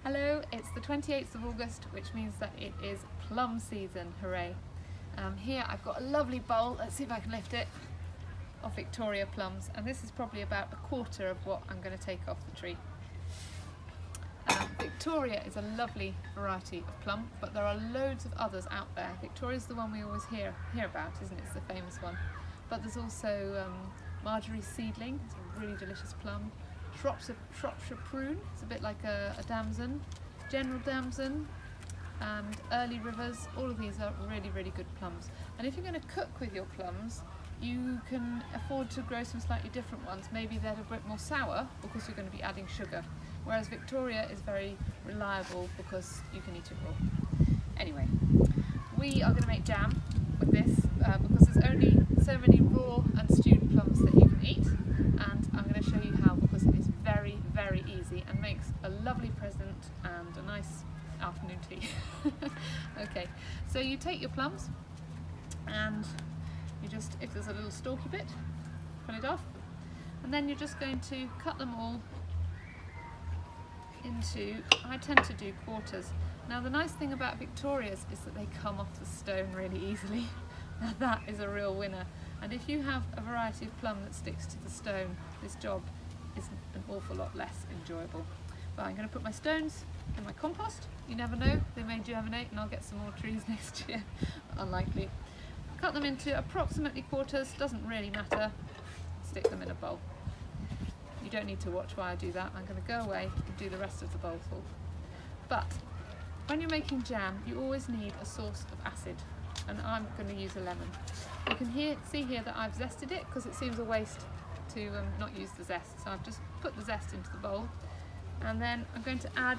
Hello, it's the 28th of August, which means that it is plum season, hooray. Here I've got a lovely bowl, let's see if I can lift it, of Victoria plums, and this is probably about a quarter of what I'm going to take off the tree. Victoria is a lovely variety of plum, but there are loads of others out there. Victoria is the one we always hear about, isn't it? It's the famous one. But there's also Marjorie seedling, it's a really delicious plum. Shropshire prune, it's a bit like a damson, general damson, and early rivers. All of these are really good plums. And if you're going to cook with your plums, you can afford to grow some slightly different ones. Maybe they're a bit more sour because you're going to be adding sugar, whereas Victoria is very reliable because you can eat it raw. Anyway, we are going to make jam with this because there's only so many raw and stewed plums that you can eat, and I'm going to show you how, because it is very easy and makes a lovely present and a nice afternoon tea. Okay, so you take your plums and you just, if there's a little stalky bit, pull it off, and then you're just going to cut them all into, I tend to do quarters. Now the nice thing about Victorias is that they come off the stone really easily. Now that is a real winner, and if you have a variety of plum that sticks to the stone, this job is an awful lot less enjoyable. But I'm going to put my stones in my compost. You never know, they may germinate and I'll get some more trees next year. Unlikely. Cut them into approximately quarters, doesn't really matter. Stick them in a bowl. You don't need to watch while I do that. I'm going to go away and do the rest of the bowl full. But when you're making jam, you always need a source of acid, and I'm going to use a lemon. You can see here that I've zested it because it seems a waste to not use the zest, so I've just put the zest into the bowl, and then I'm going to add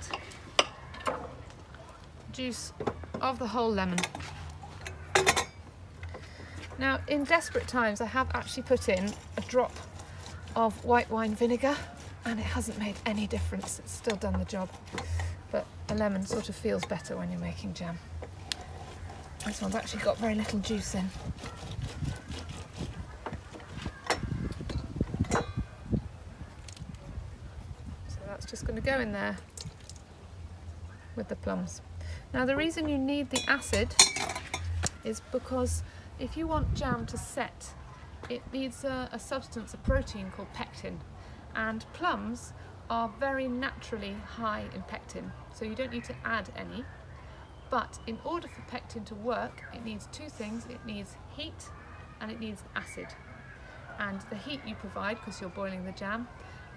juice of the whole lemon. Now in desperate times I have actually put in a drop of white wine vinegar and it hasn't made any difference, it's still done the job, but a lemon sort of feels better when you're making jam. This one's actually got very little juice in. Just going to go in there with the plums. Now the reason you need the acid is because if you want jam to set, it needs a substance, a protein called pectin, and plums are very naturally high in pectin, so you don't need to add any. But in order for pectin to work, it needs two things. It needs heat and it needs acid, and the heat you provide because you're boiling the jam,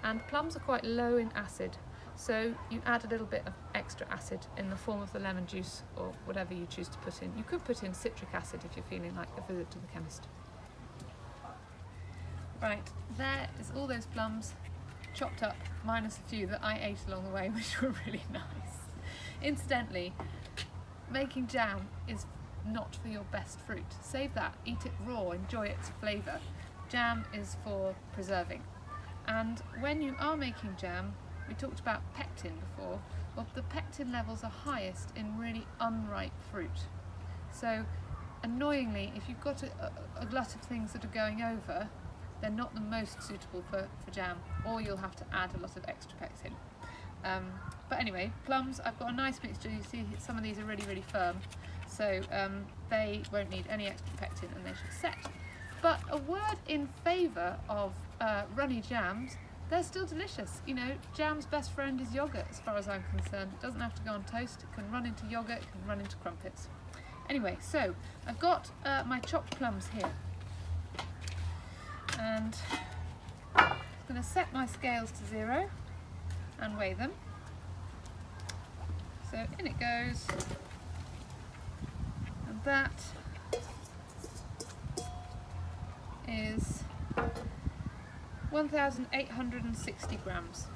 and plums are quite low in acid, so you add a little bit of extra acid in the form of the lemon juice or whatever you choose to put in. You could put in citric acid if you're feeling like a visit to the chemist. Right, there is all those plums chopped up, minus a few that I ate along the way, which were really nice. Incidentally, making jam is not for your best fruit. Save that, eat it raw, enjoy its flavour. Jam is for preserving. And when you are making jam, we talked about pectin before, well, the pectin levels are highest in really unripe fruit. So annoyingly, if you've got a glut of things that are going over, they're not the most suitable for jam, or you'll have to add a lot of extra pectin. But anyway, plums, I've got a nice mixture. You see some of these are really firm, so they won't need any extra pectin and they should set. But a word in favour of runny jams, they're still delicious. You know, jam's best friend is yoghurt as far as I'm concerned. It doesn't have to go on toast, it can run into yoghurt, it can run into crumpets. Anyway, so I've got my chopped plums here, and I'm going to set my scales to 0 and weigh them. So in it goes, and that is 1,860 grams.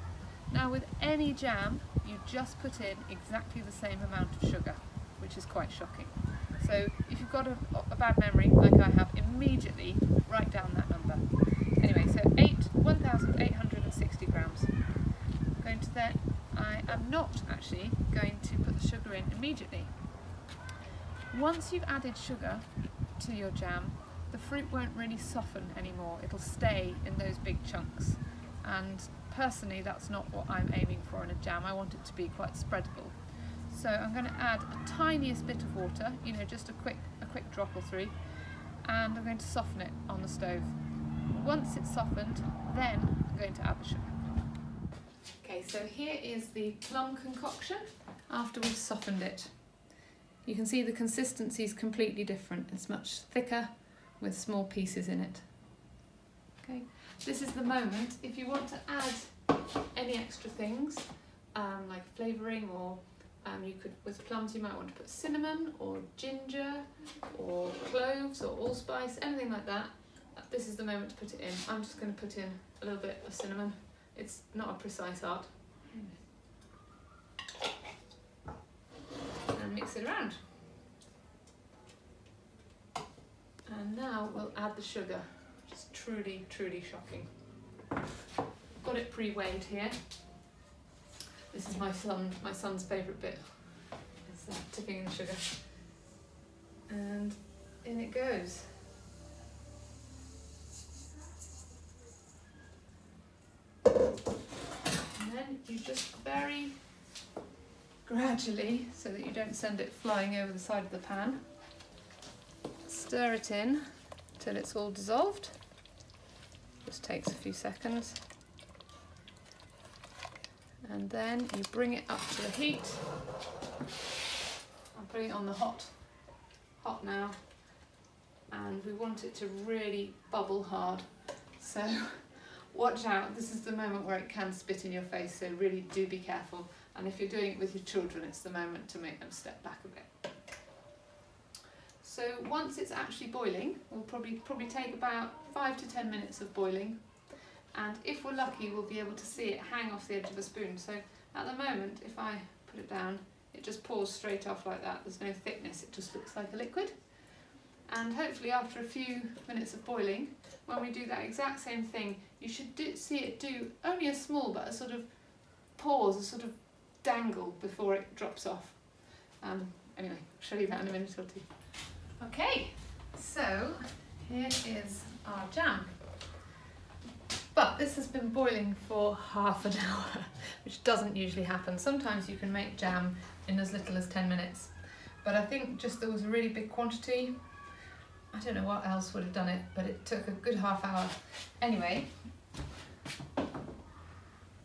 Now with any jam, you just put in exactly the same amount of sugar, which is quite shocking. So if you've got a bad memory, like I have, immediately write down that number. Anyway, so 1,860 grams. Going to then, I am not actually going to put the sugar in immediately. Once you've added sugar to your jam, the fruit won't really soften anymore. It'll stay in those big chunks, and personally that's not what I'm aiming for in a jam. I want it to be quite spreadable. So I'm going to add a tiniest bit of water, you know, just a quick drop or three, and I'm going to soften it on the stove. Once it's softened, then I'm going to add the sugar. Okay, so here is the plum concoction after we've softened it. You can see the consistency is completely different. It's much thicker with small pieces in it. Okay, this is the moment. If you want to add any extra things, like flavouring, or you could, with plums, you might want to put cinnamon or ginger or cloves or allspice, anything like that. This is the moment to put it in. I'm just going to put in a little bit of cinnamon. It's not a precise art. And mix it around. And now we'll add the sugar, which is truly, truly shocking. Got it pre-weighed here. This is my son's favourite bit, is tipping in the sugar. And in it goes. And then you just very gradually, so that you don't send it flying over the side of the pan, stir it in till it's all dissolved. Just takes a few seconds. And then you bring it up to the heat. I'm putting it on the hot now, and we want it to really bubble hard. So watch out, this is the moment where it can spit in your face, so really do be careful. And if you're doing it with your children, it's the moment to make them step back a bit. So once it's actually boiling, we'll probably take about 5 to 10 minutes of boiling. And if we're lucky, we'll be able to see it hang off the edge of a spoon. So at the moment, if I put it down, it just pours straight off like that. There's no thickness, it just looks like a liquid. And hopefully after a few minutes of boiling, when we do that exact same thing, you should see it do only a small, but a sort of pause, a sort of dangle before it drops off. Anyway, I'll show you that in a minute or two. Okay, so here is our jam. But this has been boiling for half an hour, which doesn't usually happen. Sometimes you can make jam in as little as 10 minutes. But I think just there was a really big quantity. I don't know what else would have done it, but it took a good half hour. Anyway,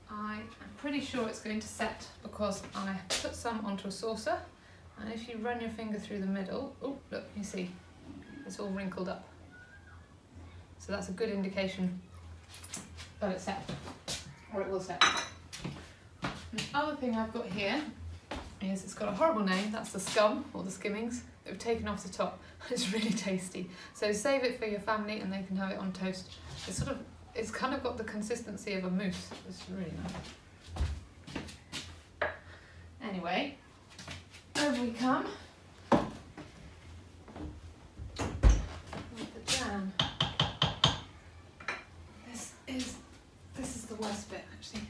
I am pretty sure it's going to set because I put some onto a saucer. And if you run your finger through the middle, oh, look, you see, it's all wrinkled up. So that's a good indication that it's set, or it will set. The other thing I've got here is, it's got a horrible name, that's the scum, or the skimmings, that we've taken off the top. It's really tasty. So save it for your family and they can have it on toast. It's kind of got the consistency of a mousse. It's really nice. Anyway, over we come with the jam. This is the worst bit, actually.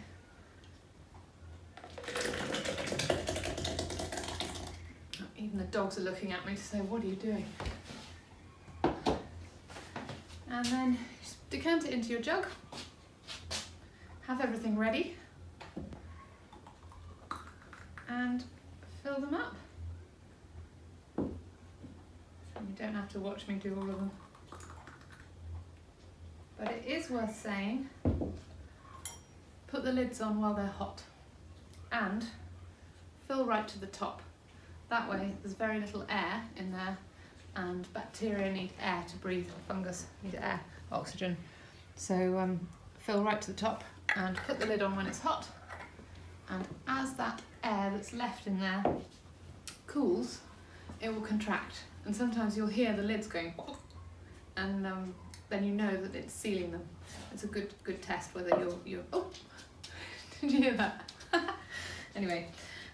Even the dogs are looking at me to say, what are you doing? And then just decant it into your jug. Have everything ready. And fill them up. And you don't have to watch me do all of them. But it is worth saying, put the lids on while they're hot and fill right to the top. That way there's very little air in there, and bacteria need air to breathe, fungus need air, oxygen. So fill right to the top and put the lid on when it's hot, and as that air that's left in there cools, it will contract, and sometimes you'll hear the lids going and then you know that it's sealing them. It's a good test whether you're oh, did you hear that? Anyway,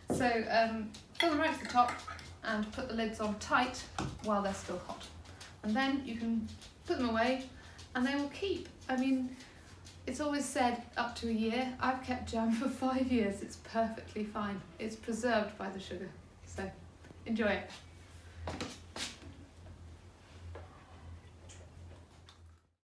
so fill them right to the top and put the lids on tight while they're still hot, and then you can put them away and they will keep. I mean, it's always said up to a year. I've kept jam for 5 years. It's perfectly fine. It's preserved by the sugar, so enjoy it.